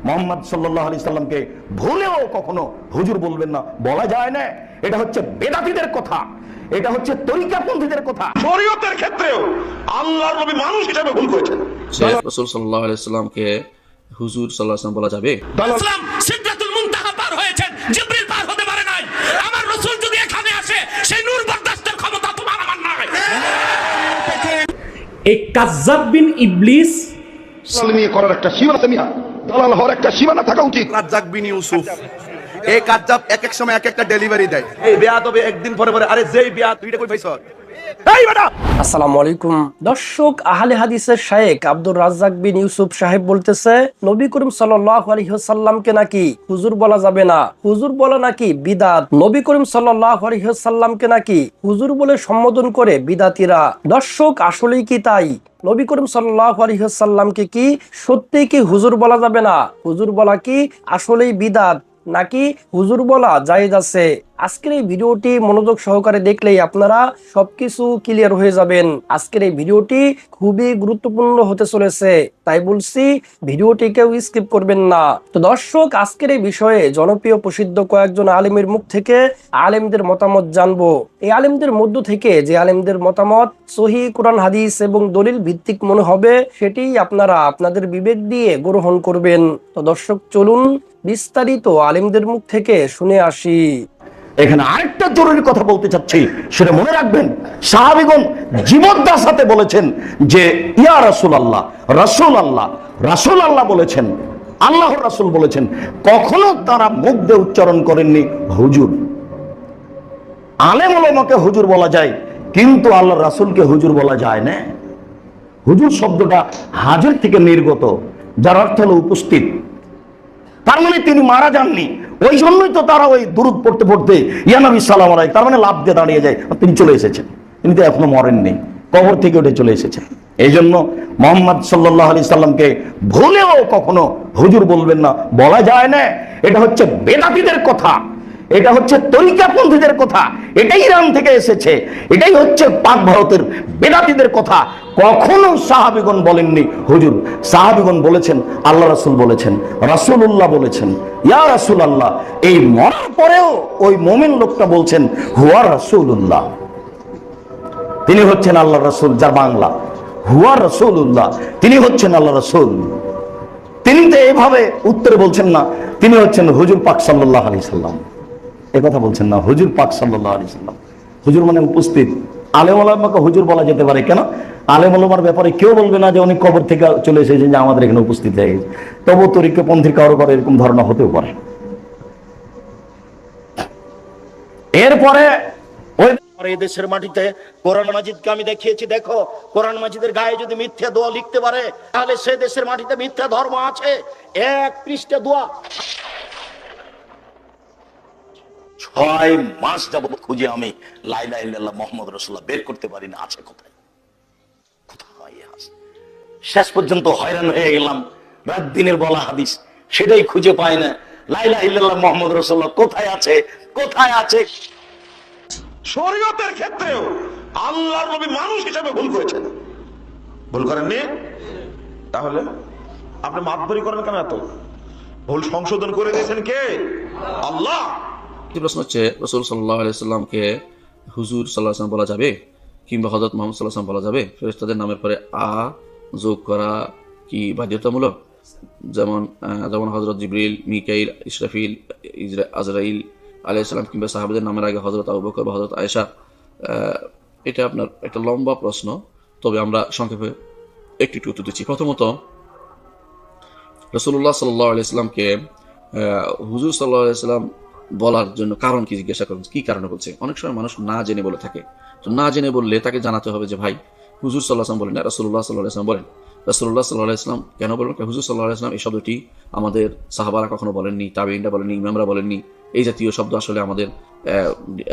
মোহাম্মদ সাল্লাল্লাহু আলাইহি সাল্লামকে ভুলেও কখনো হুজুর বলবেন না, বলা যায় না। এটা হচ্ছে বেদাতীদের কথা, এটা হচ্ছে তরিকাপন্থীদের কথা। শরীয়তের ক্ষেত্রেও আল্লাহর নবী মানুষ হিসেবে ভুল করেছেন। রাসূল সাল্লাল্লাহু আলাইহি সাল্লামকে হুজুর সাল্লাল্লাহু আলাইহি সাল্লাম বলা যাবে? ইসলাম সিদরাতুল মুনতাহা পার হয়েছেন, জিবরিল পার হতে পারে নাই। আমার রাসূল যদি এখানে আসে, সেই নূর বরদাস্তের ক্ষমতা তোমার আমার নাই। এই কাজ্জাব বিন ইবলিস নিয়ে করার একটা সীমানা আছে, মিয়া দালাল হওয়ার একটা সীমানা থাকা উচিত। কাজ্জাব বিন ইউসুফ, এই কাজ্জাব এক এক সময় এক একটা ডেলিভারি দেয়। এই বিয়াত হবে একদিন পরে পরে, আরে যেই বিয়াত তুই এটা কই পাইছ? এই বেটা। আসসালামু আলাইকুম দর্শক, আহলে হাদিসের শায়েখ আব্দুর রাজ্জাক বিন ইউসুফ সাহেব বলতেছে, নবী করিম সাল্লাল্লাহু আলাইহি ওয়াসাল্লামকে নাকি হুজুর বলা যাবে না, হুজুর বলা নাকি বিদাত। নবী করিম সাল্লাল্লাহু আলাইহি ওয়াসাল্লামকে নাকি হুজুর বলে সম্বোধন করে বিদাতীরা। দর্শক, আসলেই কি তাই? নবী করিম সাল্লাল্লাহু আলাইহি ওয়াসাল্লামকে কি সত্যিই কি হুজুর বলা যাবে না? হুজুর বলা কি আসলেই বিদাত, নাকি হুজুর বলা জায়েজ আছে? আজকের এই ভিডিওটি মনোযোগ সহকারে দেখলেই আপনারা সবকিছু ক্লিয়ার হয়ে যাবেন। আজকের এই ভিডিওটি খুবই গুরুত্বপূর্ণ হতে চলেছে, তাই বলছি ভিডিওটি কেউ স্কিপ করবেন না। তো দর্শক, আজকের এই বিষয়ে জনপ্রিয় প্রসিদ্ধ কয়েকজন আলেমের মুখ থেকে আলেমদের মতামত জানবো। এই আলেমদের মধ্য থেকে যে আলেমদের মতামত সহিহ কুরআন হাদিস এবং দলিল ভিত্তিক মনে হবে, সেটি আপনারা আপনাদের বিবেক দিয়ে গ্রহণ করবেন। তো দর্শক, চলুন বিস্তারিত আলেমদের মুখ থেকে শুনে আসি। এখানে আরেকটা জরুরি কথা বলতে চাচ্ছি, সেটা মনে রাখবেন। সাহাবীগণ জীবদ্দার সাথে বলেছেন যে ইয়া রাসূলুল্লাহ, রাসূলুল্লাহ, রাসূলুল্লাহ বলেছেন, আল্লাহর রাসূল বলেছেন। কখনো তারা মুখ দিয়ে উচ্চারণ করেননি হুজুর। আলেম ওলামাকে হুজুর বলা যায়, কিন্তু আল্লাহর রাসূলকে হুজুর বলা যায় না। হুজুর শব্দটা হাজির থেকে নির্গত, যার অর্থ হলো উপস্থিত। তার মানে তিনি মারা যাননি, ওই জন্যই তো তারা ওই দুরূদ পড়তে পড়তে ইয়া নবী সালাম আলাইহি, তার মানে লাভ দিয়ে দাঁড়িয়ে যায়, তিনি চলে এসেছেন। তিনি তো এখনো মরেননি, কবর থেকে উঠে চলে এসেছেন। এই জন্য মুহাম্মদ সাল্লাল্লাহু আলাইহি সাল্লামকে ভুলেও কখনো হুজুর বলবেন না, বলা যায় না। এটা হচ্ছে বেদাতীদের কথা, এটা হচ্ছে তরিকাপন্থীদের কথা, এটাই ইরান থেকে এসেছে, এটাই হচ্ছে পাক ভারতের বেদাতীদের কথা। কখনো সাহাবীগণ বলেননি হুজুর। সাহাবীগণ বলেছেন আল্লাহ রাসূল বলেছেন, রাসূলুল্লাহ বলেছেন, ইয়া রাসূলুল্লাহ। এই মরার পরেও ওই মুমিন লোকটা বলছেন হুয়া রাসূলুল্লাহ, তিনি হচ্ছেন আল্লাহ রাসূল। যার বাংলা হুয়া রাসূলুল্লাহ, তিনি হচ্ছেন আল্লাহ রাসূল। তিনি তো এভাবে উত্তরে বলছেন না, তিনি হচ্ছেন হুজুর পাক সাল্লাল্লাহু আলাইহি সাল্লাম। এ কথা বলছেন না, হুজুর পাক সাল্লাল্লাহু আলাইহি সাল্লাম। হুজুর মানে উপস্থিত। আলেম ওলামাকে হুজুর বলা যেতে পারে, কেন? আলেম ওলামার ব্যাপারে কেউ বলবে না যে উনি কবর থেকে চলে এসেছেন, যে আমাদের এখানে উপস্থিত হয়ে গেছে। তবু তরিকাপন্থীর কারো কারো এরকম ধারণা হতেও পারে। এরপরে ওই এই দেশের মাটিতে কোরআন মাজিদকে আমি দেখিয়েছি, দেখো কোরআন মাজিদের গায়ে যদি মিথ্যা দোয়া লিখতে পারে, তাহলে সে দেশের মাটিতে মিথ্যা ধর্ম আছে। এক পৃষ্ঠা দোয়া 6 মাস যাবত খুঁজে আমি লা ইলাহা ইল্লাল্লাহ মুহাম্মদ রাসূলুল্লাহ বের করতে পারি না, আছে কোথায়? কোথায় আছে? শেষ পর্যন্ত হয়রান হয়ে গেলাম, রাত দিনের বলা হাদিস সেটাই খুঁজে পাই না। লা ইলাহা ইল্লাল্লাহ মুহাম্মদ রাসূলুল্লাহ কোথায় আছে? কোথায় আছে? শরীয়তের ক্ষেত্রেও আল্লাহর নবী মানুষ হিসেবে ভুল করেছেন। ভুল করেননি? তাহলে আপনি মাতবরি করেন কেন? এত ভুল সংশোধন করে দিয়েছেন কে? আল্লাহ। প্রশ্ন হচ্ছে, রাসূল সাল্লাল্লাহু আলাইহি সাল্লামকে হুজুর সাল্লাল্লাহু আলাইহি সাল্লাম বলা যাবে, কিংবা হযরত মুহাম্মদ সাল্লাল্লাহু আলাইহি সাল্লাম বলা যাবে? ফেরেশতাদের নামের পরে আ যোগ করা কি বাধ্যতামূলক? যেমন হযরত জিবরিল, মিকাইল, ইসরাফিল, আজরাইল আলাইহিস সালাম, কিংবা সাহাবাদের নামের আগে হযরত আবু বকর বা হযরত আয়েশা। এটা আপনার একটা লম্বা প্রশ্ন, তবে আমরা সংক্ষেপে একটু উত্তর দিচ্ছি। প্রথমত, রাসূলুল্লাহ সাল্লাল্লাহু আলাইহি সাল্লামকে হুজুর সাল্লাল্লাহু আলাইহি সাল্লাম বলার জন্য কারণ কি জিজ্ঞাসা করুন, কি কারণে বলছে? অনেক সময় মানুষ না জেনে বলে থাকে। তো না জেনে বললে তাকে জানাতে হবে যে ভাই, হুজুর সাল্লাল্লাহু আলাইহি ওয়াসাল্লাম বলেন না, রাসূলুল্লাহ সাল্লাল্লাহু আলাইহি ওয়াসাল্লাম বলেন। রাসূলুল্লাহ সাল্লাল্লাহু আলাইহি ওয়াসাল্লাম কেন বলেন? হুজুর সাল্লাল্লাহু আলাইহি ওয়াসাল্লাম এই শব্দটি আমাদের সাহাবারা কখনো বলেননি, তাবেঈনরা বলেননি, ইমামরা বলেননি। এই জাতীয় শব্দ আসলে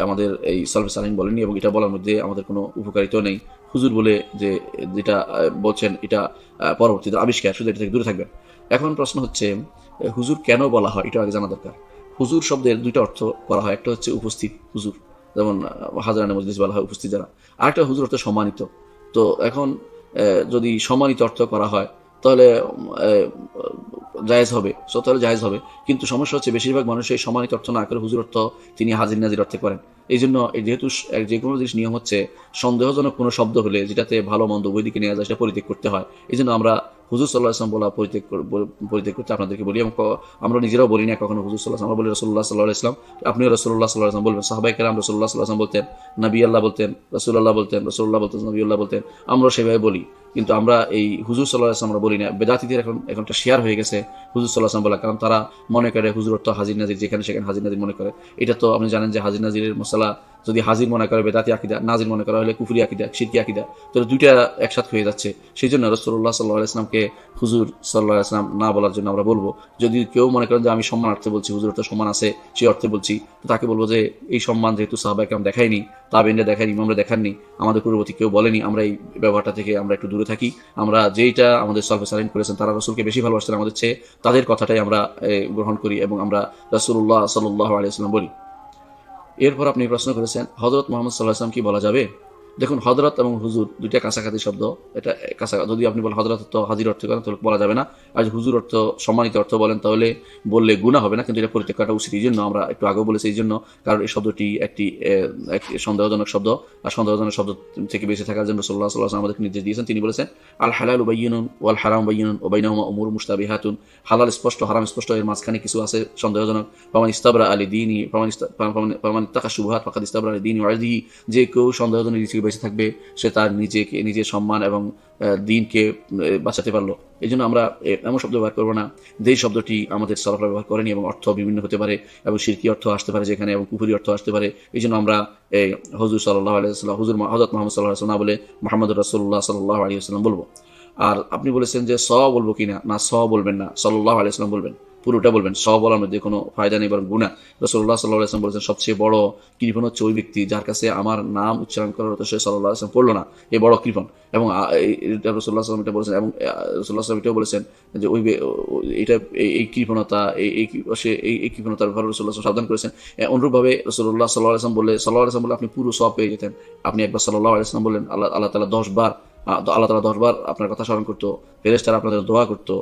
আমাদের এই সালফে সালিহিন বলেননি, এবং এটা বলার মধ্যে আমাদের কোনো উপকারিতা নেই। হুজুর বলে যে যেটা বলছেন, এটা পরবর্তীতে আবিষ্কার, শুধু এটা থেকে দূরে থাকবেন। এখন প্রশ্ন হচ্ছে, হুজুর কেন বলা হয়, এটা আগে জানা দরকার। হুজুর শব্দের দুইটা অর্থ করা হয়, একটা হচ্ছে উপস্থিত হুজুর, যেমন হাজারানে মজলিস বলা হয় উপস্থিত যারা, আর একটা হুজুর অর্থ সম্মানিত। তো এখন যদি সম্মানিত অর্থ করা হয়, তাহলে জায়েজ হবে, সত্য হলে জায়েজ হবে। কিন্তু সমস্যা হচ্ছে বেশিরভাগ মানুষ এই সম্মানিত অর্থ না করে হুজুর অর্থ তিনি হাজির নাজির অর্থে করেন। এই জন্য যেহেতু যে কোনো জিনিস নিয়ম হচ্ছে সন্দেহজনক কোনো শব্দ হলে যেটাতে ভালো মন্দ উভয় দিকে নেওয়া যায় সেটা পরিত্যাগ করতে হয়। এই জন্য আমরা হুজুর সাল্লাল্লাহু আলাইহি ওয়াসাল্লাম বলা পরিত্যাগ করতে আপনাদেরকে বলি, এবং আমরা নিজেরাও বলি না কখনো হুজুর সাল্লাল্লাহু আলাইহি ওয়াসাল্লাম, আমরা বলি রাসূলুল্লাহ সাল্লাল্লাহু আলাইহি ওয়াসাল্লাম। আপনিও রাসূলুল্লাহ সাল্লাল্লাহু আলাইহি ওয়াসাল্লাম বলবেন, সাহাবায়ে কেরাম রাসূলুল্লাহ সাল্লাল্লাহু আলাইহি ওয়াসাল্লাম বলতেন, নবী আল্লাহ বলতেন, রাসূলুল্লাহ বলতেন, রাসূলুল্লাহ বলতেন, নবীউল্লাহ বলতেন, আমরা সেভাবে বলি। কিন্তু আমরা এই হুজুর সাল্লাল্লাহু আলাইহি ওয়াসাল্লাম আমরা বলি না। বেদাতীদের এখন একটা শেয়ার হয়ে গেছে হুজুর সাল্লাল্লাহু আলাইহি ওয়াসাল্লাম বলা, কারণ তারা মনে করে হুজুর অর্থ হাজির নাজির, যেখানে সেখানে হাজির নাজির মনে করে। এটা তো আপনি জানেন যে হাজির নাজিরের মশলা যদি হাজির মনে করে বেদাতি আকীদা, নাজির মনে করা হলে কুফরি আকীদা, শিরকি আকীদা, তো দুইটা একসাথে হয়ে যাচ্ছে। সেই জন্য রাসূলুল্লাহ সাল্লাল্লাহু আলাইহি ওয়াসাল্লামকে হুজুর সাল্লাল্লাহু আলাইহি ওয়াসাল্লাম না বলার জন্য আমরা বলবো। যদি কেউ মনে করেন যে আমি সম্মানার্থে বলছি, হুজুর অর্থ সম্মান আছে সেই অর্থে বলছি, তো তাকে বলবো যে এই সম্মান যেহেতু সাহাবায়ে কেরাম দেখায়নি, তাবেঈনরা দেখায়নি, ইমামরা দেখাননি, আমাদের পূর্ববর্তী কেউ বলেনি, আমরা এই ব্যবহারটা থেকে আমরা একটু দূরে থাকি। আমরা যেইটা আমাদের সালফে সালিন করেছেন, তারা রাসূলকে বেশি ভালোবাসতেন আমাদের চেয়ে, তাদের কথাটাই আমরা গ্রহণ করি এবং আমরা রাসূলুল্লাহ সাল্লাল্লাহু আলাইহি ওয়াসাল্লাম বলি। এরপর আপনি প্রশ্ন করেছেন হযরত মুহাম্মদ সাল্লাল্লাহু আলাইহি ওয়াসাল্লাম কি বলা যাবে? দেখুন, হযরত এবং হুজুর দুইটা কাছাকাছি শব্দ। এটা যদি আপনি বলেন হযরত অর্থ হাজির অর্থ করেন তাহলে বলা যাবে না, আর যদি হুজুর অর্থ সম্মানিত অর্থ বলেন তাহলে বললে গুনাহ হবে না, কিন্তু এটা পরিত্যাগ করাটা উচিত। এই জন্য আমরা একটু আগেও বলেছি, এই জন্য কারণ এই শব্দটি একটি সন্দেহজনক শব্দ, আর সন্দেহজনক শব্দ থেকে বেঁচে থাকার জন্য রাসূলুল্লাহ সাল্লাল্লাহু আলাইহি ওয়াসাল্লাম আমাদেরকে নির্দেশ দিয়েছেন। তিনি বলেছেন আল হালালু বায়্যিনুন ওয়াল হারামু বায়্যিনুন ওয়া বাইনাহুমা উমুরুন মুশতাবিহাতুন, হালাল স্পষ্ট, হারাম স্পষ্ট, এর মাঝখানে কিছু আছে সন্দেহজনক। ফামান ইস্তাবরা আলি দীনি ফামান ইত্তাকা শুবহাত ফাকাদ ইস্তাবরা আলি দীনি ওয়া ইরদিহি, যে কেউ সন্দেহজনক জিনিস থেকে বেঁচে থাকবে সে তার নিজের সম্মান এবং দিনকে বাঁচাতে পারলো। এই জন্য আমরা এমন শব্দ ব্যবহার করবো না যেই শব্দটি আমাদের সালাফরা ব্যবহার করেনি, এবং অর্থ বিভিন্ন হতে পারে, এবং শিরকি অর্থ আসতে পারে যেখানে, এবং কুফরি অর্থ আসতে পারে। এই জন্য আমরা হুজুর সাল্লাল্লাহু আলাইহি ওয়াসাল্লাম, হযরত মুহাম্মদ সাল্লাল্লাহু আলাইহি ওয়াসাল্লাম না বলে মুহাম্মদুর রাসূলুল্লাহ সাল্লাল্লাহু আলাইহি ওয়াসাল্লাম বলবো। আর আপনি বলেছেন যে বলবো কিনা, না বলবেন না, সাল্লাল্লাহু আলাইহি ওয়াসাল্লাম বলবেন, পুরোটা বলবেন। বলার মধ্যে কোনো ফায়দা নেই, বরং গুনাহ। রাসূলুল্লাহ সাল্লাল্লাহু আলাইহি ওয়াসাল্লাম বলেছেন সবচেয়ে বড় কৃপণ হচ্ছে ওই ব্যক্তি যার কাছে আমার নাম উচ্চারণ করার হতো সে সাল্লাল্লাহু আলাইহি ওয়াসাল্লাম পড়লো না, এই বড় কৃপণ। এবং রাসূলুল্লাহ সাল্লাল্লাহু আলাইহি ওয়াসাল্লাম এটা বলেছেন, এবং রাসূলুল্লাহ সাল্লাল্লাহু আলাইহি ওয়াসাল্লাম এটাও বলেছেন যে এটা এই কৃপণতা, এই কৃপণতার ব্যাপারে রাসূলুল্লাহ সাল্লাল্লাহু আলাইহি ওয়াসাল্লাম সাবধান করেছেন। অনুরূপভাবে রাসূলুল্লাহ সাল্লাল্লাহু আলাইহি ওয়াসাল্লাম বললে আপনি পুরো সওয়াব পেয়ে যেতেন। আপনি একবার সাল্লাল্লাহু আলাইহি ওয়াসাল্লাম বললেন, আল্লাহ তাআলা 10 বার আপনার কথা স্মরণ করতো, ফেরেশতারা আপনাদের দোয়া করতো।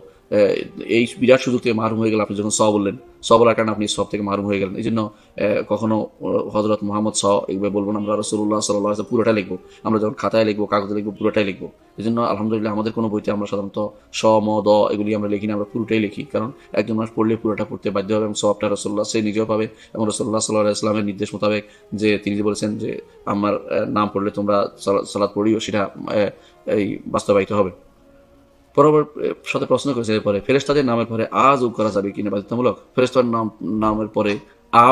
এই বিরাট সুযোগ থেকে মাহরুম হয়ে গেল আপনি যখন বললেন। বলার কারণে আপনি সব থেকে মাহরুম হয়ে গেলেন। এই জন্য কখনো হযরত মুহাম্মদ এইভাবে বলবো না, আমরা রাসূলুল্লাহ সাল্লাল্লাহু আলাইহি ওয়াসাল্লাম পুরোটাই লিখবো। আমরা যখন খাতায় লিখবো, কাগজে লিখবো, পুরোটাই লিখবো। এই জন্য আলহামদুলিল্লাহ আমাদের কোনো বইতে আমরা সাধারণত এগুলি আমরা লিখি না, আমরা পুরোটাই লিখি। কারণ একজন মানুষ পড়লে পুরোটা পড়তে বাধ্য হবে, এবং সওয়াবটা রাসূলুল্লাহ সে নিজেও পাবে, এবং রাসূলুল্লাহ সাল্লাল্লাহু আলাইহি ওয়াসাল্লামের নির্দেশ মোতাবেক যে তিনি যে বলেছেন যে আমার নাম পড়লে তোমরা সালাত পড়িও, সেটা এই বাস্তবায়িত হবে। সাথে প্রশ্ন করেছে এরপরে ফেরেশতাদের নামের পরে যোগ করা যাবে কিনা বাধ্যতামূলক? ফেরেশতার নামের পরে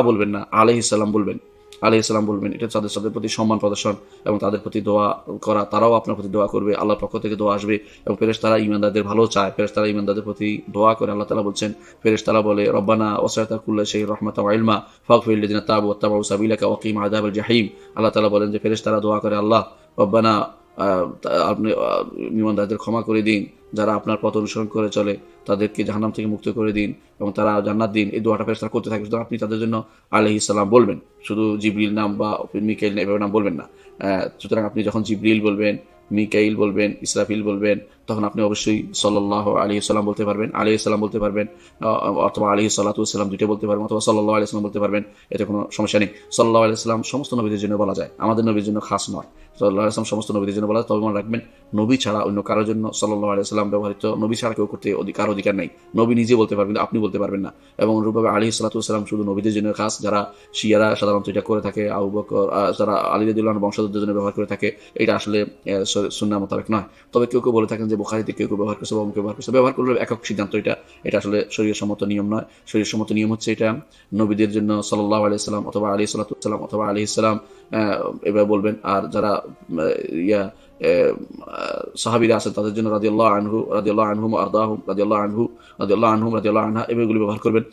বলবেন না, আলাইহিস সালাম বলবেন, আলাইহিস সালাম বলবেন। এটা তাদের প্রতি সম্মান প্রদর্শন এবং তাদের প্রতি দোয়া করা, তারাও আপনার প্রতি দোয়া করবে, আল্লাহর পক্ষ থেকে দোয়া আসবে। এবং ফেরেশতারা ঈমানদারদের ভালো চায়, ফেরেশতারা ঈমানদারদের প্রতি দোয়া করে। আল্লাহ তাআলা বলছেন, ফেরেশতারা বলে রব্বানা ওয়াসআতা কুল্লা শাইইন রাহমাতাও ওয়া ইলমা ফাগফির লিযাযিনা তাবু ওয়াত্তাবাউ সাবিলাকা ওয়া কিম আযাবাল জাহিম। আল্লাহ তাআলা বলেন যে ফেরেশতারা দোয়া করে, আল্লাহ রব্বানা আপনি ঈমানদারদের ক্ষমা করে দিন, যারা আপনার পথ অনুসরণ করে চলে, তাদেরকে জাহান্নাম থেকে মুক্ত করে দিন এবং তারা জান্নাত দিন। এই দোয়াটা ফেরেশতারা করতে থাকে। সুতরাং আপনি তাদের জন্য আলাইহিস সালাম বলবেন, শুধু জিবরিল নাম বা মিকাইল এভাবে নাম বলবেন না। সুতরাং আপনি যখন জিবরিল বলবেন, মিকাইল বলবেন, ইসরাফিল বলবেন, তখন আপনি অবশ্যই সাল্লাল্লাহু আলাইহি ওয়াসাল্লাম বলতে পারবেন, আলাইহিস সালাম বলতে পারবেন, অথবা আলাইহিস সালাতু ওয়াস সালাম দুইটা বলতে পারবেন, অথবা সাল্লাল্লাহু আলাইহি ওয়াসাল্লাম বলতে পারবেন। এতে কোনো সমস্যা নেই। সাল্লাল্লাহু আলাইহি ওয়াসাল্লাম সমস্ত নবীদের জন্য বলা যায়, আমাদের নবীর জন্য খাস নয়। সাল্লাল্লাহু আলাইহি ওয়াসাল্লাম সমস্ত নবীদের জন্য বলা যায়। তবে মনে রাখবেন, নবী ছাড়া অন্য কারোর জন্য সাল্লাল্লাহু আলাইহি ওয়াসাল্লাম ব্যবহৃত, নবী ছাড়া কেউ করতে অধিকার নেই। নবী নিজে বলতে পারবেন, আপনি বলতে পারবেন না। এবং অনুরূপভাবে আলাইহিস সালাতু ওয়াস সালাম শুধু নবীদের জন্য খাস। যারা শিয়ারা সাধারণত এটা করে থাকে, আবু বকর, যারা আলী রাদিয়াল্লাহু আনহু বংশধরদের জন্য ব্যবহার করে থাকে, এটা আসলে সুন্নাহ মোতাবেক নয়। তবে কেউ বলে থাকেন যে বুখারীতে কেউ ব্যবহার করছে বা ব্যবহার করলে একক সিদ্ধান্ত, এটা আসলে শরীয়ত সম্মত নিয়ম নয়। শরীয়ত সম্মত নিয়ম হচ্ছে এটা নবীদের জন্য সাল্লাল্লাহু আলাইহি ওয়াসাল্লাম অথবা আলাইহিস সালাতু ওয়াস সালাম অথবা আলাইহিস সালাম এভাবে বলবেন। আর যারা সাহাবীরা আছেন তাদের জন্য রাদিয়াল্লাহু আনহু, রাদিয়াল্লাহু আনহুম আরদাহুম, রাদিয়াল্লাহু আনহু, রাদিয়াল্লাহু আনহুম, রাদিয়াল্লাহু আনহা এগুলো ব্যবহার করবেন।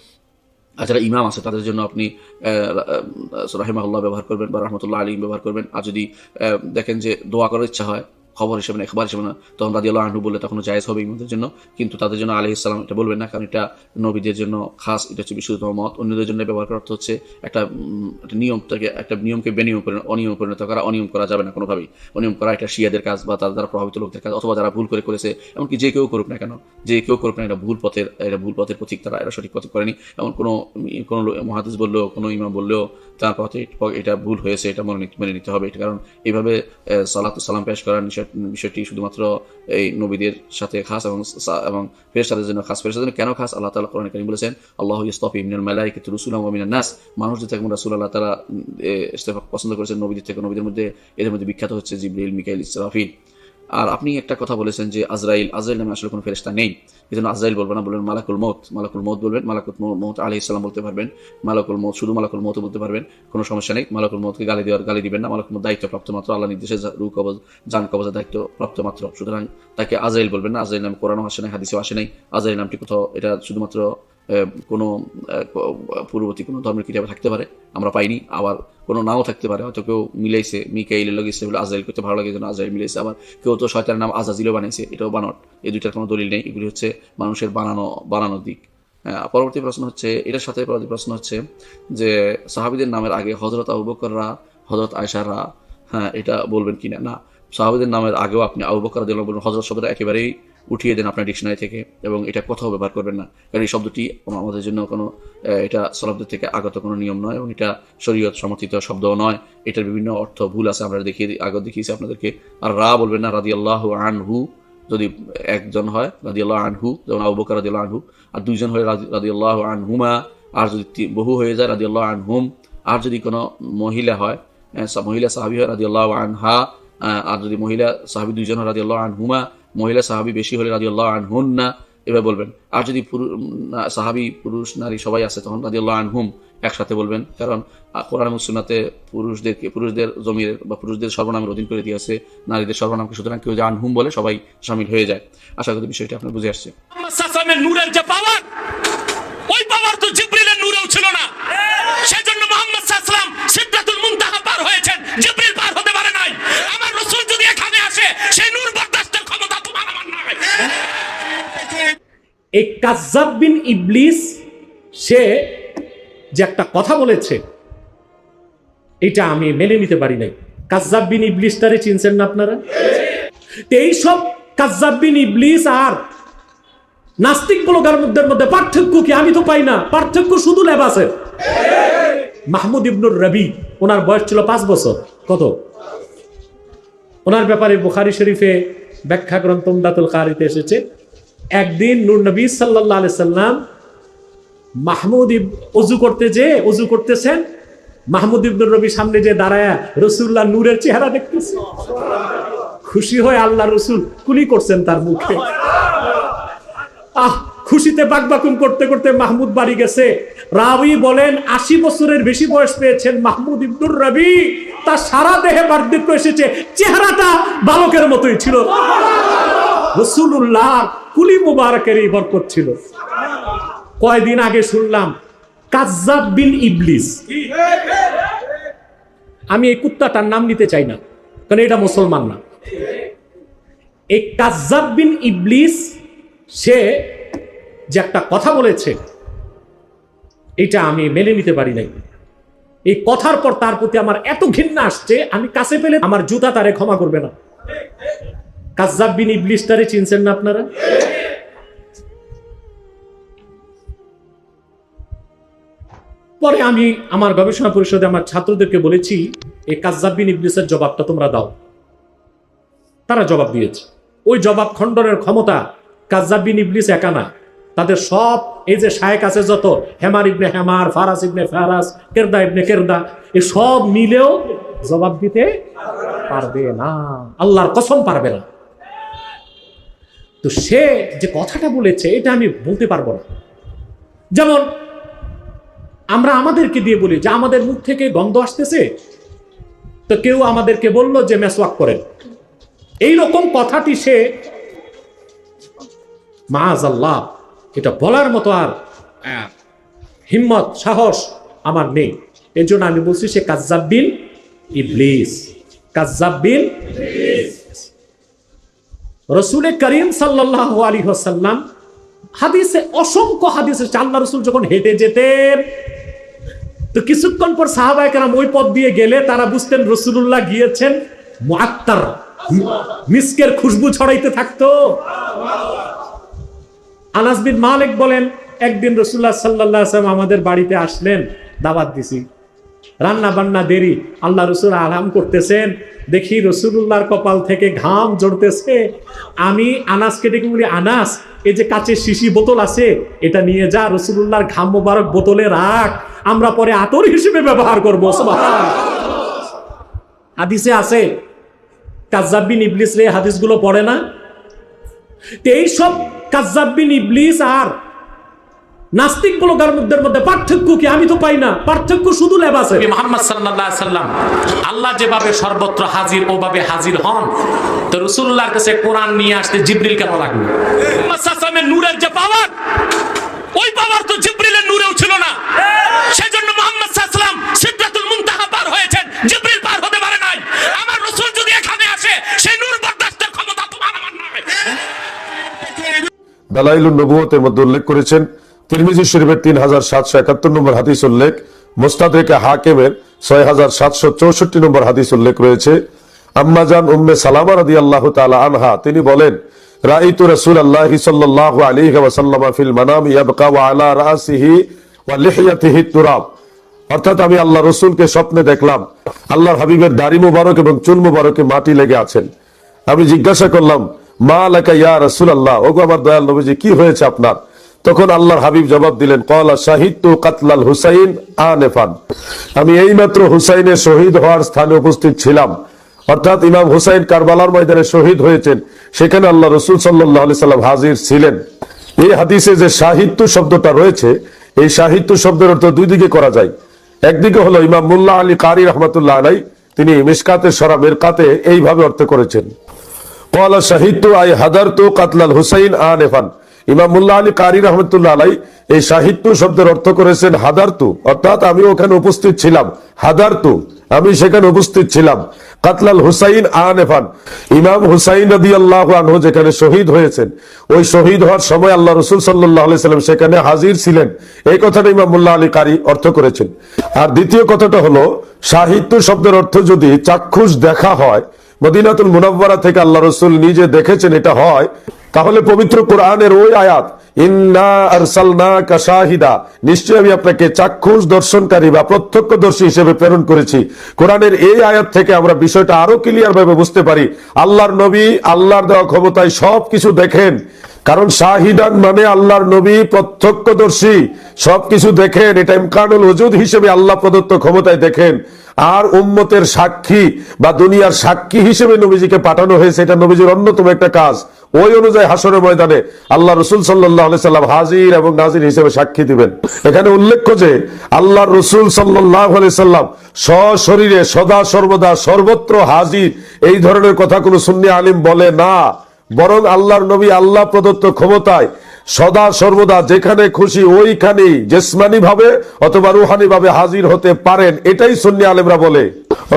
আর যারা ইমাম আছে তাদের জন্য আপনি রাহিমাহুল্লাহ ব্যবহার করবেন বা রাহমাতুল্লাহ আলাইহি ব্যবহার করবেন। আর যদি দেখেন যে দোয়া করার ইচ্ছা হয়, খবর হিসেবে না, খবর হিসেবে না, তখন রাদিয়াল্লাহু আনহু বললে তখন জায়েজ হবে ইমামদের জন্য, কিন্তু তাদের জন্য আলাইহিস সালাম এটা বলবেন না, কারণ এটা নবীদের জন্য খাস, এটা হচ্ছে বিশুদ্ধতম মত। অন্যদের জন্য ব্যবহার করার অর্থ হচ্ছে একটা নিয়মকে বেনিয়ম করে অনিয়ম পরিণত করা। অনিয়ম করা যাবে না কোনোভাবেই। অনিয়ম করা এটা শিয়াদের কাজ বা তার দ্বারা প্রভাবিত লোকদের কাজ, অথবা যারা ভুল করেছে, এমনকি যে কেউ করুক না কেন, এটা ভুল পথের পথিক, তারা এটা সঠিক পথে করেনি। এমন কোনো মুহাদ্দিস বললেও, কোনো ইমাম বললেও তার পথে এটা ভুল হয়েছে, এটা মেনে নিতে হবে। এটা কারণ এইভাবে সালাতু সালাম পেশ করার বিষয়টি শুধুমাত্র এই নবীদের সাথে খাস এবং ফেরেশতাদের জন্য খাস। ফেরেশতাদের জন্য কেন খাস? আল্লাহ তাআলা কোরআনে কারীম বলেছেন, আল্লাহু ইয়াসতাফি মিনাল মালাইকাতি রাসূলান ওয়া মিনান নাস। মানুষদের থেকে রাসূল আল্লাহ তাআলা ইস্তেফা পছন্দ করেছেন নবীদের থেকে। নবীদের মধ্যে এদের মধ্যে বিখ্যাত হচ্ছে জিবরিল, মিকাইল, ইসরাফিল। আর আপনি একটা কথা বলেছেন যে আজরাইল নামে আসলে কোনো ফেরেশতা নেই, এই জন্য আজরাইল বলবেন না, বলবেন মালাকুল মউত বলবেন। মালাকুল মউত আলাইহিস সালাম বলতে পারবেন। মালাকুল মউত, শুধু মালাকুল মউত বলতে পারবেন, কোনো সমস্যা নেই। মালাকুল মউতকে গালি দিবেন না। মালাকুল মউত দায়িত্বপ্রাপ্ত মাত্র, আল্লাহ নির্দেশে রূহ কবজ, জান কবজের দায়িত্বপ্রাপ্ত মাত্র, সুতরাং তাকে আজরাইল বলবেন না। আজরাইল নাম কোরআনও আসে নাই, হাদিসেও আসে নাই। আজরাইল নামটি কোথাও, এটা শুধুমাত্র কোনো পূর্ববর্তী কোনো ধর্মের কিতাবে থাকতে পারে, আমরা পাইনি। আবার কোনো নাও থাকতে পারে, হয়তো কেউ মিলাইছে, মিকাইলের লগে ইসরাফিল আজরাইল করতে ভালো লাগে, আজরাইল মিলাইছে। আবার কেউ তো শয়তানের নাম আজাজিলও বানাইছে, এটাও বানট। এই দুইটার কোনো দলিল নেই, এগুলি হচ্ছে মানুষের বানানোর দিক। পরবর্তী প্রশ্ন হচ্ছে, এটার সাথে পরবর্তী প্রশ্ন হচ্ছে যে সাহাবীদের নামের আগে হযরত আবু বকররা, হযরত আয়েশারা, এটা বলবেন কিনা? না, সাহাবীদের নামের আগেও আপনি আবু বকর রাদিয়াল্লাহু আনহু বলবেন, হযরত শব্দটা একেবারেই উঠিয়ে দেন আপনার ডিকশনারি থেকে, এবং এটা কোথাও ব্যবহার করবেন না, কারণ এই শব্দটি আমাদের জন্য কোনো, এটা সালাফদের থেকে আগত কোনো নিয়ম নয়, এবং এটা শরীয়ত সমর্থিত শব্দও নয়। এটার বিভিন্ন অর্থ ভুল আছে, আমরা দেখিয়েছি আপনাদেরকে। আর বলবেন না, রাদিয়াল্লাহু আনহু যদি একজন হয় রাদিয়াল্লাহু আনহু, যেমন আবু বকর রাদিয়াল্লাহু আনহু, আর দুইজন হয় রাদিয়াল্লাহু আনহুমা, আর যদি বহু হয়ে যায় রাদিয়াল্লাহু আনহুম, আর যদি কোনো মহিলা হয়, মহিলা সাহাবী হয় রাদিয়াল্লাহু আনহা, আর যদি মহিলা সাহাবী দুইজন হয় রাদিয়াল্লাহু আনহুমা, মহিলা সাহাবী বেশি হলে রাদিয়াল্লাহু আনহুন্না, এভাবে বলবেন। আর যদি সাহাবী পুরুষ নারী সবাই আছে, তখন রাদিয়াল্লাহু আনহুম একসাথে বলবেন, কারণ কোরআন এবং সুন্নাতে পুরুষদের জমির বা পুরুষদের সর্বনামের অধীন করে দিয়েছে নারীদের সর্বনামকে, সুতরাং কেউ যে আনহুম বলে সবাই শামিল হয়ে যায়। আশা করি বিষয়টি আপনার বুঝে আসছে। নূরের যে পাওয়ার, ওই পাওয়ার তো জিবরিলের নূরেও ছিল না। সেজন্য মুহাম্মদ সাল্লাল্লাহু আলাইহি ওয়াসাল্লাম সিদরাতুল মুনতাহা পার হয়েছেন, জিবরিল পার হতে পারে নাই। আমার রাসূল যদি এখানে আসে, সেই নূর বরদাস্তের ক্ষমতা তোমার আমার নাই। এই কাজ্জাব বিন ইবলিস, সে যে একটা কথা বলেছে, এটা আমি মেনে নিতে পারি নাই। কাজ্জাব বিন ইবলিসটারে চিনছেন না আপনারা? এইসব কাজ্জাব বিন ইবলিস আর নাস্তিক ব্লগারদের মধ্যে পার্থক্য কি? আমি তো পাই না। পার্থক্য শুধু লেবাসের। মাহমুদ ইবনুর রবি, ওনার বয়স ছিল 5 বছর। কত? ওনার ব্যাপারে বুখারী শরীফে ব্যাখ্যা গ্রন্থ উমদাতুল কারিতে এসেছে, একদিন নূর নবী সাল্লাল্লাহু আলাইহি সাল্লাম মাহমুদ ওযু করতেছেন, মাহমুদ ইবনুর রবি সামনে যে দাঁড়ায় রাসূলুল্লাহ নূরের চেহারা দেখতেছে, খুশি হয়ে আল্লাহ রাসূল কুলি করছেন তার মুখে। খুশিতে বাকবাকুম করতে করতে মাহমুদ বাড়ি গেছে। রাবি বলেন 80 বছরের বেশি বয়স পেয়েছেন মাহমুদ ইবনুর রবি, তার সারা দেহে বার্ধক্য এসেছে, চেহারাটা বালকের মতোই ছিল। রাসূলুল্লাহ কুলি মুবারকেরই বরকত ছিল। কয়দিন আগে শুনলাম কাজ্জাব বিন ইবলিস, আমি এই কুত্তাটার নাম নিতে চাই না, কারণ এটা মুসলমান না। এই কাজ্জাব বিন ইবলিস, সে যে একটা কথা বলেছে, এটা আমি মেনে নিতে পারি নাই। এই কথার পর তার প্রতি আমার এত ঘৃণা আসছে, আমি কাছে পেলে আমার জুতা তারে ক্ষমা করবে না। কাজ্জাব বিন ইবলিস তারে চিনছেন না আপনারা? পরে আমি আমার গবেষণা পরিষদে আমার ছাত্রদেরকে বলেছি, এই কাজ্জাব বিন ইবলিসের জবাবটা তোমরা দাও। তারা জবাব দিয়েছে। ওই জবাব খণ্ডনের ক্ষমতা কাজ্জাব বিন ইবলিস একা না, তাদের সব এই যে শায়েখ আছে যত, হেমার ইবনে হেমার, ফারাস ইবনে ফারাস, কেরদা ইবনে কেরদা, এই সব মিলেও জবাব দিতে পারবে না, আল্লাহর কসম পারবে না। তো সে যে কথাটা বলেছে, এটা আমি বলতে পারবো না। যেমন আমরা আমাদেরকে দিয়ে বলি যে আমাদের মুখ থেকে গন্ধ আসতেছে, তো কেউ আমাদেরকে বলল যে মেসওয়াক করেন, এইরকম কথাটি সে মাআযাল্লাহ, এটা বলার মতো আর হিম্মত সাহস আমার নেই। এর জন্য আমি বলছি সে কাজ্জাব বিন ইবলিস, কাজ্জাব বিন ইবলিস। রসুল করিম সাল্লাল্লাহু আলাইহি ওয়াসাল্লাম হাদিসে অসংখ্য হাদিসে আল্লাহ রসুল যখন হেঁটে যেতেন তো কিছুক্ষণ পর সাহাবায়ে কেরাম ওই পথ দিয়ে গেলে তারা বুঝতেন রাসূলুল্লাহ গিয়েছেন মুআত্তার, মিস্কের খুশবু ছড়াইতে থাকতো। আনাস বিন মালিক বলেন, একদিন রাসূলুল্লাহ সাল্লাল্লাহু আলাইহি ওয়াসাল্লাম আমাদের বাড়িতে আসলেন, দাওয়াত দিছি, রান্না বান্না দেরি, আল্লাহ রসুল আরাম করতেছেন, দেখি রসুলুল্লাহর কপাল থেকে ঘাম ঝরতেছে। আমি আনাসকে ডেকে বলি, আনাস, এই যে কাচের শিশি বোতল আছে, এটা নিয়ে যা, রসুলুল্লাহর ঘাম মোবারক বোতলে রাখ, আমরা পরে আতর হিসেবে ব্যবহার করবো। সুবহানাল্লাহ। হাদিসে আছে কাজ্জাব বিন ইবলিস রে হাদিসগুলো পড়ে না? তো এইসব কাজ্জাব বিন ইবলিস আর নাস্তিক ব্লগারদের মধ্যে পার্থক্য কি? আমি তো পাই না পার্থক্য, শুধু লেবাসে। মুহাম্মদ সাল্লাল্লাহু আলাইহি সাল্লাম আল্লাহ যেভাবে সর্বত্র হাজির ওভাবে হাজির হন, তো রাসূলুল্লাহর কাছে কোরআন নিয়ে আসতে জিবরিল কেন লাগলো? মুহাম্মদ সাল্লাল্লাহু আলাইহি নূরের যে পাওয়ার, ওই পাওয়ার তো জিবরিলের নূরেও ছিল না। সেজন্য মুহাম্মদ সাল্লাল্লাহু আলাইহি সাল্লাম সিদরাতুল মুনতাহা পার হয়েছেন, জিবরিল পার হতে পারে নাই। আমার রাসূল যদি এখানে আসে, সেই নূর বরদাস্তের ক্ষমতা তোমার আমার নয়। দালাইলুন নবুয়তের মধ্যে উল্লেখ করেছেন, তিরমিজি শরীফের 3771 নম্বর হাদিস উল্লেখ, মুস্তাদরিকে হাকিমের 6764 নম্বর হাদিস উল্লেখ রয়েছে। আম্মাজান উম্মে সালামা রাদিয়াল্লাহু তাআলা আনহা তিনি বলেন, রাআইতু রাসূলুল্লাহি সাল্লাল্লাহু আলাইহি ওয়াসাল্লাম ফিল মানামি ইয়াবকা ওয়া আলা রাসিহি ওয়া লিহিয়াতিহি তুরাব। অর্থাৎ আমি আল্লাহ রাসূলকে স্বপ্নে দেখলাম, আল্লাহর হাবিবের দাড়ি মুবারক এবং চুল মুবারকে মাটি লেগে আছেন। আমি জিজ্ঞাসা করলাম, মা লাকা ইয়া রাসূলুল্লাহ, ওগো আমার দয়াল নবীজি, কি হয়েছে আপনার? তখন আল্লাহর হাবিব জবাব দিলেন, ক্বালা শাহিদতু কাতলাল হুসাইন আনিফান, আমি এইমাত্র হুসাইনের শহীদ হওয়ার স্থানে উপস্থিত ছিলাম। অর্থাৎ ইমাম হুসাইন কারবালার ময়দানে শহীদ হয়েছেন, সেখানে আল্লাহ রাসূল সাল্লাল্লাহু আলাইহি সাল্লাম হাজির ছিলেন। এই হাদিসে যে সাহিত্য শব্দটা রয়েছে, এই সাহিত্য শব্দের অর্থ দুই দিকে করা যায়। একদিকে হলো ইমাম মুল্লা আলী কারি রাহমাতুল্লাহ আলাইহি, তিনি মিশকাতে শরা মিরকাতে এইভাবে অর্থ করেছেন, ক্বালা শাহিদতু আই হাদারতু কাতলাল হুসাইন আনিফান। ইমাম মুল্লা আলী কারি রহমতুল্লাহ আলাই এই সাহিত্য শব্দের অর্থ করেছেন হাদারতু, অর্থাৎ আমি ওখানে উপস্থিত ছিলাম। হাদারতু, আমি সেখানে উপস্থিত ছিলাম। কাতলাল হুসাইন আনিফান, ইমাম হুসাইন রাদিয়াল্লাহু আনহু যেখানে শহীদ হয়েছেন, ওই শহীদ হওয়ার সময় আল্লাহ রাসূল সাল্লাল্লাহু আলাইহি সাল্লাম সেখানে হাজির ছিলেন। এই কথাটা ইমাম মুল্লা আলী কারি অর্থ করেছেন। আর দ্বিতীয় কথাটা হলো, সাহিত্য শব্দের অর্থ যদি চাক্ষুষ দেখা হয়, মদিনাতুল মুনাওয়ারা থেকে আল্লাহ রাসূল নিজে দেখেছেন এটা হয়, তাহলে পবিত্র কোরআনের ওই আয়াত ইন্না আরসালনাকা শাহিদা, নিশ্চয়ই আমি আপনাকে চাক্ষুষ দর্শনকারী বা প্রত্যক্ষদর্শী হিসেবে প্রেরণ করেছি। কোরআনের এই আয়াত থেকে আমরা বিষয়টা আরো ক্লিয়ার ভাবে বুঝতে পারি, আল্লাহর নবী আল্লাহর দেওয়া ক্ষমতায় সবকিছু দেখেন। কারণ শাহিদান মানে আল্লাহর নবী প্রত্যক্ষদর্শী, সবকিছু দেখেন, এটা ইমকানুল ওজুদ হিসেবে আল্লাহ প্রদত্ত ক্ষমতায় দেখেন। আর উম্মতের সাক্ষী বা দুনিয়ার সাক্ষী হিসেবে নবীজিকে পাঠানো হয়েছে, এটা নবীজির অন্যতম একটা কাজ। ওই অনুযায়ী হাসরের ময়দানে আল্লাহ রাসূল সাল্লাল্লাহু আলাইহি সাল্লাম হাজির এবং নাজির হিসেবে সাক্ষী দিবেন। এখানে উল্লেখ্য যে আল্লাহ রাসূল সাল্লাল্লাহু আলাইহি সাল্লাম সশরীরে সদা সর্বদা সর্বত্র হাজির, এই ধরনের কথা কোনো সুন্নি আলিম বলে না। বরং আল্লাহর নবী আল্লাহ প্রদত্ত ক্ষমতায় সদা সর্বদা যেখানে খুশি ওইখানেই জিসমানি ভাবে অথবা রুহানি ভাবে হাজির হতে পারেন, এটাই সুন্নি আলেমরা বলে।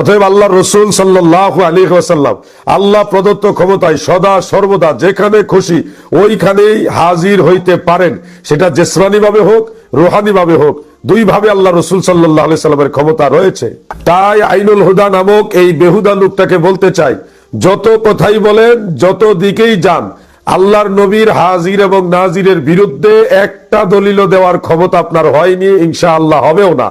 অতএব আল্লাহ রাসূল সাল্লাল্লাহু আলাইহি ওয়াসাল্লাম আল্লাহ প্রদত্ত ক্ষমতায় সদা সর্বদা যেখানে খুশি ওইখানেই হাজির হইতে পারেন, সেটা জিসমানি ভাবে হোক রুহানি ভাবে হোক, দুই ভাবে আল্লাহ রাসূল সাল্লাল্লাহু আলাইহি সাল্লামের ক্ষমতা রয়েছে। তাই আইনুল হুদা নামক এই বেহুদা লোকটাকে বলতে চাই, যত কথাই বলেন, যত দিকেই যান, আল্লাহর নবীর হাজির এবং নাজিরের বিরুদ্ধে একটা দলিল দেওয়ার ক্ষমতা আপনার হয়নি, ইনশাআল্লাহ হবেও না।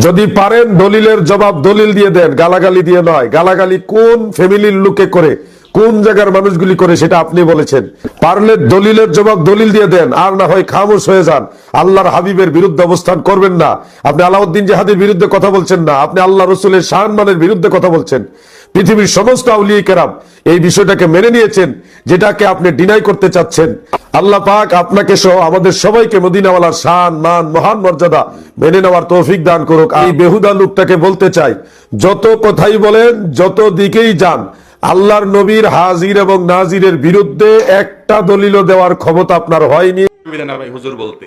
যদি পারেন দলিলের জবাব দলিল দিয়ে দেন, গালাগালি দিয়ে নয়। গালাগালি কোন ফ্যামিলির লোকে করে, কোন জায়গার মানুষগুলি করে, সেটা আপনি বলেছেন। পারলে দলিলের জবাব দলিল দিয়ে দেন, আর না হয় খামোশ হয়ে যান। আল্লাহর হাবিবের বিরুদ্ধে অবস্থান করবেন না। আপনি আলাউদ্দিন জিহাদির বিরুদ্ধে কথা বলছেন না, আপনি আল্লাহ রসুলের শানমানের বিরুদ্ধে কথা বলছেন। পৃথিবীর সমস্ত আউলিয়া কেরাম এই বিষয়টাকে মেনে নিয়েছেন, যেটাকে আপনি ডিনাই করতে চাচ্ছেন। আল্লাহ পাক আপনাকে সহ আমাদের সবাইকে মদিনাওয়ালার শান মান মহান মর্যাদা মেনে নেওয়ার তৌফিক দান করুক। এই বেহুদা লোকটাকে বলতে চাই, যত কথাই বলেন, যত দিকেই যান, আল্লাহর নবীর হাজির এবং নাজিরের বিরুদ্ধে একটা দলিল দেওয়ার ক্ষমতা আপনার হয়নি। ভাই হুজুর বলতে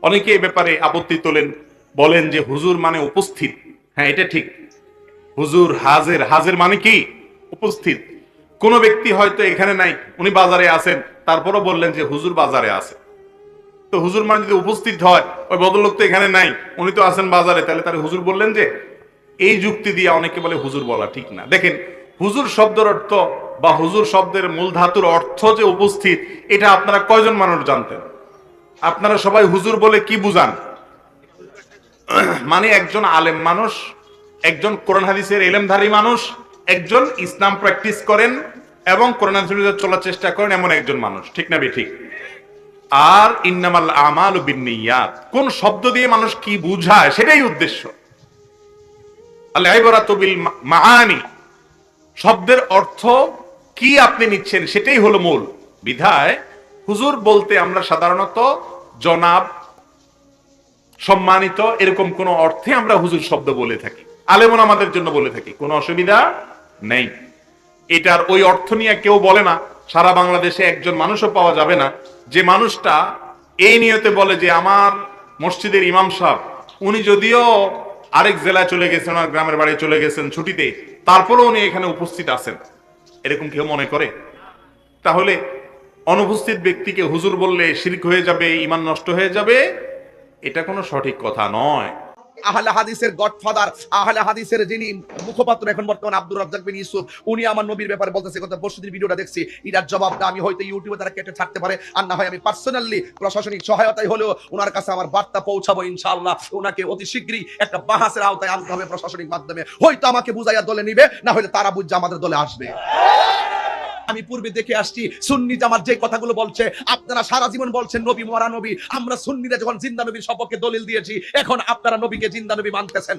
অনেকে এ ব্যাপারে আপত্তি তোলেন, বলেন যে হুজুর মানে উপস্থিত। হ্যাঁ, এটা ঠিক, হুজুর হাজির। হাজির মানে কি? উপস্থিত। কোন ব্যক্তি হয়তো এখানে নাই, উনি বাজারে আছেন, তারপরও বললেন যে হুজুর বাজারে আছে। তো হুজুর মানে যদি উপস্থিত হয়, ওই ভদ্রলোক তো এখানে নাই, উনি তো আছেন বাজারে, তাহলে তার হুজুর বললেন যে, এই যুক্তি দিয়ে অনেকে বলে হুজুর বলা ঠিক না। দেখেন, হুজুর শব্দের অর্থ বা হুজুর শব্দের মূল ধাতুর অর্থ যে উপস্থিত, এটা আপনারা কয়জন মানুষ জানতেন? আপনারা সবাই হুজুর বলে কি বুঝান? মানে একজন আলেম মানুষ, একজন কোরআন হাদিসের ইলমধারী মানুষ, একজন ইসলাম প্র্যাকটিস করেন এবং কোরআন হাদিসে চলার চেষ্টা করেন এমন একজন মানুষ, ঠিক না ঠিক? আর ইন্নামাল আমালু বিন্নিয়াত, কোন শব্দ দিয়ে মানুষ কি বুঝায় সেটাই উদ্দেশ্য। আল ইবরাতু বিল মাআনি, শব্দের অর্থ কি আপনি নিচ্ছেন সেটাই হলো মূল। বিধায় হুজুর বলতে আমরা সাধারণত জনাব, সম্মানিত, এরকম কোন অর্থে আমরা হুজুর শব্দ বলে থাকি, আলেমন আমাদের জন্য বলে থাকি, কোনো অসুবিধা নেই। এটার ওই অর্থ নিয়ে কেউ বলে না। সারা বাংলাদেশে একজন মানুষও পাওয়া যাবে না যে মানুষটা এই নিয়তে বলে যে আমার মসজিদের ইমাম সাহেব, উনি যদিও আরেক জেলায় চলে গেছেন, আর গ্রামের বাড়ি চলে গেছেন ছুটিতে, তারপরেও উনি এখানে উপস্থিত আছেন, এরকম কেউ মনে করে? তাহলে অনুপস্থিত ব্যক্তিকে হুজুর বললে শিরক হয়ে যাবে, ঈমান নষ্ট হয়ে যাবে, এটা কোনো সঠিক কথা নয়। আহলে হাদিসের গডফাদার, আহলে হাদিসের যিনি মুখপাত্র এখন বর্তমানে আব্দুর রাজ্জাক বিন ইউসুফ, উনি আমার নবীর ব্যাপারে বলতেছে কথা। পরশুদিন ভিডিওটা দেখছি, এটার জবাবটা আমি হয়তো ইউটিউবে তারা কেটে ছাড়তে পারে, আর না হয় আমি পার্সোনালি প্রশাসনিক সহায়তায় হলেও ওনার কাছে আমার বার্তা পৌঁছাবো ইনশাআল্লাহ। ওনাকে অতি শীঘ্রই একটা বাহাসের আওতায় আনতে হবে প্রশাসনিক মাধ্যমে, হয়তো আমাকে বুঝাইয়া দলে নিবে, না হলে তারা বুঝে আমাদের দলে আসবে। আমি পূর্বে দেখে আসছি সুন্নি জামাত যে কথাগুলো বলছে, আপনারা সারা জীবন বলছেন নবী মরা নবী, আমরা সুন্নিরা যখন জিন্দা নবীর সপক্ষে দলিল দিয়েছি, এখন আপনারা নবীকে জিন্দা নবী মানতেছেন।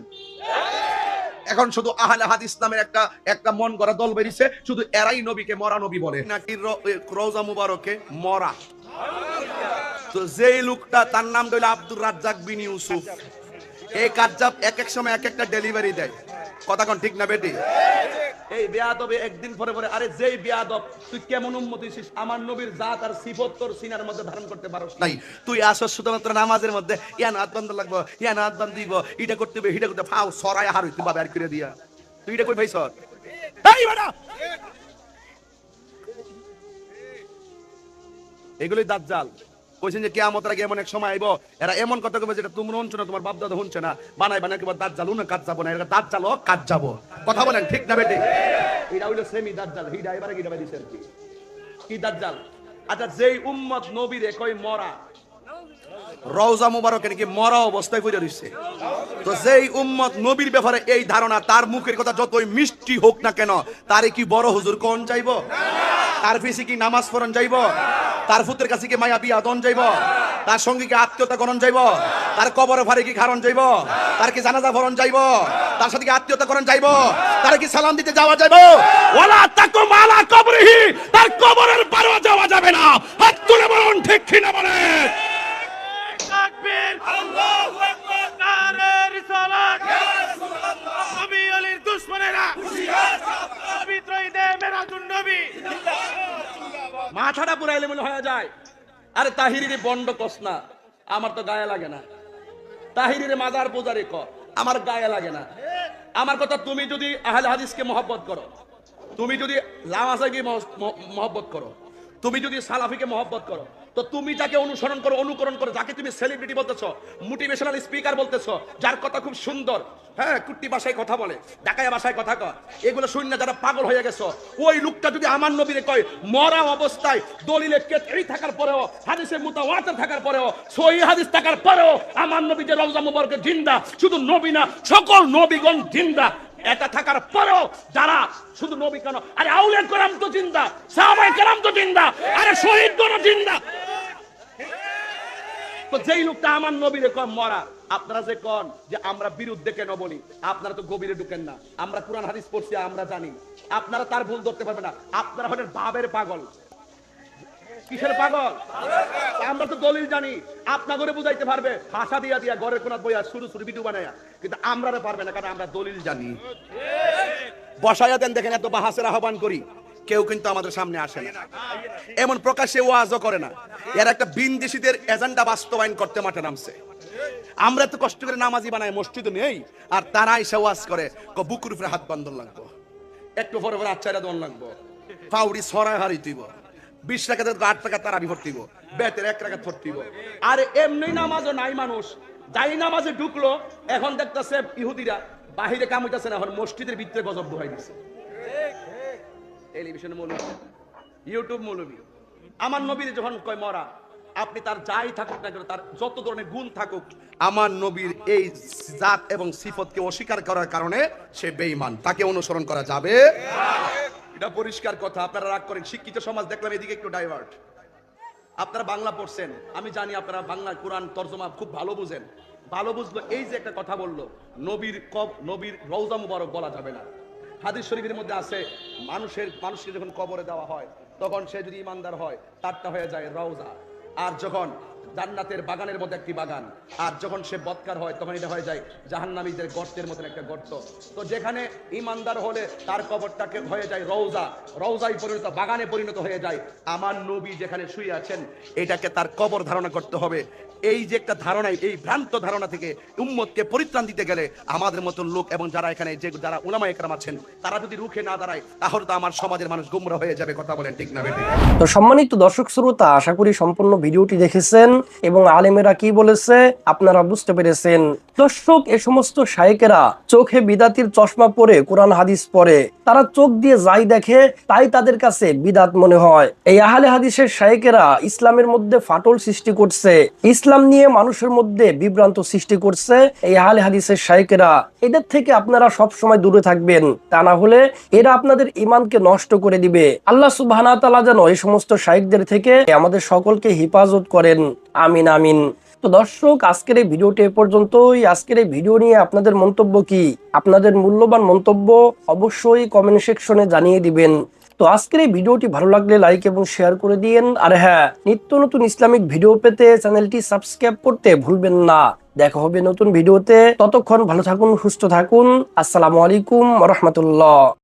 এখন শুধু আহলে হাদিস নামের একটা মন গড়া দল বেরিয়েছে, শুধু এরাই নবীকে মরা নবী বলে নাকি। রওজা মুবারকে মরা, তো যেই লোকটা তার নাম হলো আব্দুর রাজ্জাক বিন ইউসুফ, এই কাজ্জাব এক এক সময় এক একটা ডেলিভারি দেয়। কথা কোন ঠিক না বেটি? এই বেয়াদবে একদিন পরে পরে, আরে যেই বেয়াদব, তুই কেমন উম্মত হইছিস, আমার নবীর জাত আর সিফত তোর সিনার মধ্যে ধারণ করতে পারোস নাই, তুই আসস শুধুমাত্র নামাজের মধ্যে ইয়ান হাত বান্ধ লাগবো, ইয়ান হাত বান্ধ দিব, এটা করতে হবে, এটা করতে ফাও সরাই হার হইতে বাবা আর করে দিয়া, তুই এটা কই ভাইছ? এই বেটা, এগুলোই দাজ্জাল। কইছেন যে কিয়ামতের আগে এমন এক সময় আইবো, এরা এমন কথা কইবে যেটা তোমরা শুনছো না, তোমার বাপ দাদা শুনছে না, বানাই বানাই কিবা দাজ্জাল না কাজ যাব না, এরা দাজ্জাল কাজ যাব। কথা বলেন ঠিক না বেটি? এটা হইলো সেমি দাজ্জাল, হিডা এবারে কিডা দিছেন কি দাজ্জাল। আচ্ছা, যেই উম্মত নবীরে কই মরা, রওজা মুবারকে নাকি মরা অবস্থায় পড়ে রইছে, তো যেই উম্মত নবীর ব্যাপারে এই ধারণা, তার মুখের কথা যতই মিষ্টি হোক না কেন, তারে কি বড় হুজুর কোন চাইবো? তার পিছে কি নামাজ পড়ন যাইব? তার ফুতের কাছে কি মায়া বিয়া দন যাইব? তার সঙ্গে কি আত্মীয়তা করণ যাইব? তার কবরে ফারে কি খারণ যাইব? তার কি জানাজা ভরণ যাইব? তার সাথে কি আত্মীয়তা করণ যাইব? তার কি সালাম দিতে যাওয়া যাইব? ওয়ালা তাকুম আলা কবরিহি, তার কবরের পারও যাওয়া যাবে না। হাত তুলে বলুন ঠিক কি না বলেন? তাকবীর, আল্লাহু আকবার, নারে রিসালাত, ইয়া রাসূলুল্লাহ, নবী আলীর দুশমনেরা হুশিয়ার, বিদ্রোহীদের মেরাজুন নবী, মাথাটা পুরো এলোমেলো হয়ে যায়। আরে তাহিরিরে বন্ড কস না, আমার তো গায়ে লাগে না। তাহিরিরে মাজার পূজারি ক, আমার গায়ে লাগে না। আমার কথা, তুমি যদি আহলে হাদিসকে মহব্বত করো, তুমি যদি লামাজাকে মহব্বত করো, তুমি যদি সালাফিকে মহব্বত করো, তো তুমি যাকে অনুসরণ করো, অনুকরণ করো, যাকে তুমি সেলিব্রিটি বলতেছো, মোটিভেশনাল স্পিকার বলতেছো, যার কথা খুব সুন্দর, হ্যাঁ কুট্টি ভাষায় কথা বলে, ঢাকায়া ভাষায় কথা কয়, এগুলো শূন্য যারা পাগল হয়ে গেছো, ওই লোকটা যদি আমার নবীরে কয় মরা অবস্থায়, দলিলে কেতরি থাকার পরেও, হাদিসে মুতাওয়াতির থাকার পরেও, সহিহ হাদিস থাকার পরেও আমার নবী যে রওজা মুবারকে জিন্দা, শুধু নবী না সকল নবীগণ জিন্দা, এটা থাকার পরেও যারা শুধু নবী কেন, আরে আউলিয়া কেরাম তো জিন্দা, সাহাবায়ে কেরাম তো জিন্দা, আরে শহীদগণ জিন্দা, তো যেই লোকটা আমার নবীরে কয় মরা, আপনারা যে কন যে আমরা বিরুদ্ধে কেন বলি, আপনারা তো গভীরে ঢুকেন না। আমরা কুরআন হাদিস পড়ছি, আমরা জানি, আপনারা তার ভুল ধরতে পারবেন না। আপনারা হলেন ভাবের পাগল। কিসের পাগল? আমরা তো দলিল জানি, আপনা করে বুঝাইতে পারবে ভাষা দিয়া দিয়া ঘরের কোনাত বইয়া শুরু শুরু ভিডিও বানায়া, কিন্তু আমরা পারবে না, কারণ আমরা দলিল জানি। বসায়া দেন, দেখেন এত বাহাসের আহ্বান করি, কেউ কিন্তু আমাদের সামনে আসে না, এমন প্রকাশ্যে ওয়াজও করে না। এর একটা বিনদেশীদের এজেন্ডা বাস্তবায়ন করতে মাঠে নামছে। আমরা তো কষ্ট করে নামাজি বানাই, মসজিদ নেই, আর তারা এসে ওয়াজ করে বুকুর উপরে হাত বান্ধন লাগবো, একটু পরে পরে আচ্ছাইরা দন লাগবো, পাউডি ছড়ায় হারি দিব 20 টাকা 8 টাকা তারাবি ভর্তিব বেতের 1 টাকা ভর্তিব আর এমনি নামাজও নাই মানুষ যাই নামাজে ঢুকলো এখন দেখতেছে ইহুদিরা বাহিরে কাম হইতাছে না এখন মসজিদের ভিতরে গজব বহাই দিছে টেলিভিশনে মৌলবী ইউটিউব মৌলবী আমার নবীর যখন কয় মরা আপনি তার যাই থাকুক না কেন তার যত ধরনের গুণ থাকুক আমার নবীর এই জাত এবং সিফতকে অস্বীকার করার কারণে সে বেঈমান তাকে অনুসরণ করা যাবে এটা পরিষ্কার কথা আপনারা রাগ করেন শিক্ষিত সমাজ দেখলাম এদিকে একটু ডাইভার্ট আপনারা বাংলা পড়ছেন আমি জানি আপনারা বাংলা কোরআন তরজমা খুব ভালো বুঝেন ভালো বুঝলো এই যে একটা কথা বললো নবীর রওজা মুবারক বলা যাবে না হাদিস শরীফের মধ্যে আছে মানুষকে যখন কবরে দেওয়া হয় তখন সে যদি ইমানদার হয় তারটা হয়ে যায় রওজা আর যখন জান্নাতের বাগানের মধ্যে একটি বাগান আর যখন সে বদকার হয় তখন এটা হয়ে যায় জাহান্নামীদের গর্তের মতন একটা গর্ত তো যেখানে ইমানদার হলে তার কবরটাকে হয়ে যায় রওজায় পরিণত বাগানে পরিণত হয়ে যায় আমার নবী যেখানে শুয়ে আছেন এটাকে তার কবর ধারণা করতে হবে এই যে একটা ধারণা এই ভ্রান্ত ধারণা থেকে উম্মতকে পরিত্রাণ দিতে গেলে আমাদের মতন লোক এবং যারা এখানে যারা উলামা একরাম আছেন তারা যদি রুখে না দাঁড়ায় তাহলে তো আমার সমাজের মানুষ গুমরা হয়ে যাবে কথা বলেন ঠিক না বেঠিক তো সম্মানিত দর্শক শ্রোতা আশা করি সম্পূর্ণ ভিডিওটি দেখেছেন এবং আলেমেরা কি বলেছে আপনারা বুঝতে পেরেছেন দর্শক এই সমস্ত শায়েকেরা চোখে বিদাতির চশমা পরে কোরআন হাদিস পড়ে তারা চোখ দিয়ে যাই দেখে তাই তাদের কাছে বিদাত মনে হয় এই আহলে হাদিসের শায়েকেরা ইসলামের মধ্যে ফাটল সৃষ্টি করছে ইসলাম নিয়ে মানুষের মধ্যে বিভ্রান্ত সৃষ্টি করছে এই আহলে হাদিসের শায়েকেরা এদের থেকে আপনারা সব সময় দূরে থাকবেন তা না হলে এরা আপনাদের ঈমানকে নষ্ট করে দিবে আল্লাহ সুবহানাহু ওয়া তাআলা যেন এই সমস্ত শায়েকদের থেকে আমাদের সকলকে হেফাজত করেন আমিন আমিন তো দর্শক আজকের এই ভিডিওটি এ পর্যন্তই আজকের এই ভিডিও নিয়ে আপনাদের মন্তব্য কি আপনাদের মূল্যবান মন্তব্য অবশ্যই কমেন্ট সেকশনে জানিয়ে দিবেন তো আজকের এই ভিডিওটি ভালো লাগলে লাইক এবং শেয়ার করে দিন আর হ্যাঁ নিত্য নতুন ইসলামিক ভিডিও পেতে চ্যানেলটি সাবস্ক্রাইব করতে ভুলবেন না দেখা হবে নতুন ভিডিওতে ততক্ষণ ভালো থাকুন সুস্থ থাকুন আসসালামু আলাইকুম ওয়া রাহমাতুল্লাহ।